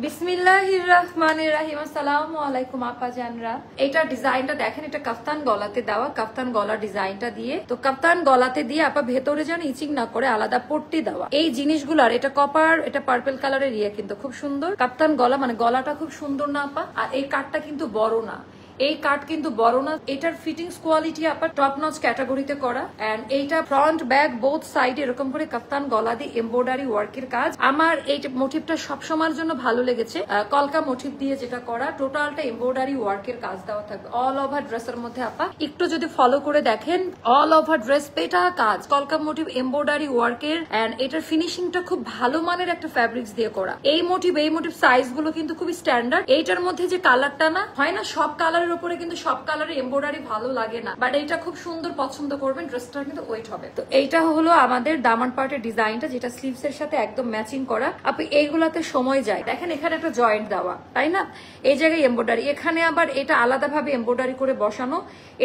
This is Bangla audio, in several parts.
বিসমিল্লাহির রহমানির রহিম। আসসালামু আলাইকুম আপা জানরা। এটা ডিজাইনটা দেখেন, এটা কাফতান গলাতে দেওয়া, কাফতান গলা ডিজাইনটা দিয়ে, তো কাফতান গলাতে দিয়ে আপা ভেতরে যেন ইচিং না করে আলাদা পট্টি দেওয়া। এই জিনিসগুলার এটা কপার, এটা পার্পল কালারের কিন্তু খুব সুন্দর। কাফতান গলা মানে গলাটা খুব সুন্দর না আপা? আর এই কাটটা কিন্তু বড় না, এই কাট কিন্তু বড় না। এটার ফিটিংস কোয়ালিটি আপনার টপ নচ ক্যাটাগরিতে করা। এন্ড এইটা ফ্রন্ট ব্যাক বোথ সাইড এরকম করে কাফতান গলা দিয়ে এমব্রয়ডারি ওয়ার্কের কাজ। আমার এই মোটিভটা সবসময়ের জন্য ভালো লেগেছে, কলকা মোটিভ দিয়ে যেটা করা, টোটালটা এমব্রয়ডারি ওয়ার্কের কাজ দেওয়া থাকবে অল ওভার ড্রেসের মধ্যে। আপা একটু যদি ফলো করে দেখেন, অল ওভার ড্রেস পেটা কাজ, কলকা মোটিভ এমব্রয়ডারি ওয়ার্কের। এন্ড এটার ফিনিশিংটা খুব ভালো মানের একটা ফ্যাব্রিক্স দিয়ে করা। এই মোটিভ সাইজ গুলো কিন্তু খুবই স্ট্যান্ডার্ড। এইটার মধ্যে যে কালারটা না হয় না, সব কালার উপরে কিন্তু সব কালারে এমব্রয়ডারি ভালো লাগে না, বাট এটা খুব সুন্দর পছন্দ করবেন। ড্রেসটা কিন্তু ওয়েট হবে। তো এইটা হলো আমাদের দামান পার্টের ডিজাইনটা, যেটা স্লিভস এর সাথে একদম ম্যাচিং করা। আপনি এইগুলাতে সময় যায়, দেখেন এখানে একটা জয়েন্ট দেওয়া, তাই না? এই জায়গায় এমব্রয়ডারি, এখানে আবার এটা আলাদাভাবে এমব্রয়ডারি করে বসানো।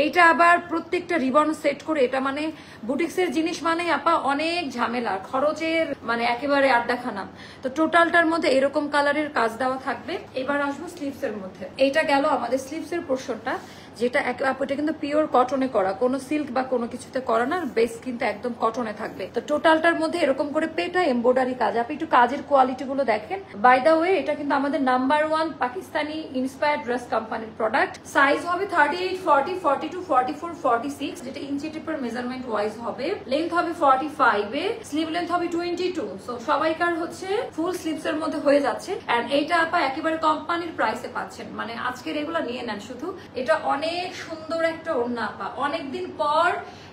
এইটা আবার প্রত্যেকটা রিবন সেট করে। এটা মানে বুটিক্স এর জিনিস মানে আপা অনেক ঝামেলা, খরচের মানে একেবারে আড্ডাখানা। তো টোটালটার মধ্যে এরকম কালারের কাজ দেওয়া থাকবে। এবার আসবো স্লিভস এর মধ্যে। এইটা গেল আমাদের স্লিভস এর পোর্শনটা, যেটা এটা কিন্তু পিওর কটনে করা, কোনো সিল্ক বা কোনো কিছুতে করা না। বেস কিন্তু একদম কটনে থাকবে। তো টোটালটার মধ্যে এরকম করে পেটা এমব্রয়ডারি কাজ। আপনি একটু কাজের কোয়ালিটি গুলো দেখেন। বাই দা ওয়ে, এটা কিন্তু আমাদের নাম্বার 1 পাকিস্তানি ইন্সপায়ার্ড ড্রেস কোম্পানির প্রোডাক্ট। সাইজ হবে 38, 40, 42, 44, 46, যেটা ইঞ্চি টেপের মেজারমেন্ট ওয়াইজ হবে। লেন্থ হবে 45 এ, স্লিভ লেন্থ হবে 22। সো সবাইকার হচ্ছে ফুল স্লিভস এর মধ্যে হয়ে যাচ্ছে। এন্ড এইটা আপা একেবারে কোম্পানির প্রাইসে পাচ্ছেন, মানে আজকের এগুলো নিয়ে নেন শুধু। এটা অনেক সুন্দর একটা ওড়না আপা। অনেকদিন পর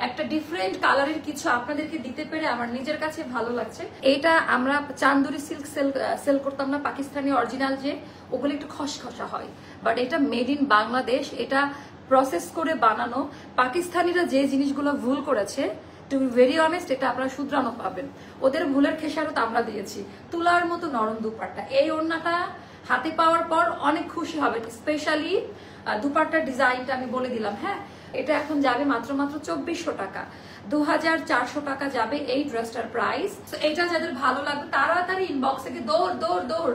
একটা ডিফারেন্ট কালারের কিছু আপনাদেরকে দিতে পেরে আমার নিজের কাছে ভালো লাগছে। এটা আমরা চান্দুরি সিল্ক সেল করতাম না, পাকিস্তানি অরিজিনাল, যে ওগুলো একটু খসখসা হয়, বাট এটা মেড ইন বাংলাদেশ। এটা প্রসেস করে বানানো। পাকিস্তানিরা যে জিনিসগুলো ভুল করেছে, টু বি ভেরি অনেস্ট, এটা আপনারা শুধরানো পাবেন। ওদের ভুলের খেসারত আমরা দিয়েছি। তুলার মতো নরম দুপাট্টা। এই ওড়নাটা হাতে পাওয়ার পর অনেক খুশি হবে। স্পেশালি দুপাট্টার ডিজাইনটা আমি বলে দিলাম। হ্যাঁ, এটা এখন যাবে মাত্র 2400 টাকা, 2400 টাকা যাবে এই ড্রেসটার প্রাইস। তো এটা যাদের ভালো লাগবে তাড়াতাড়ি ইনবক্স থেকে দৌড় দৌড় দৌড়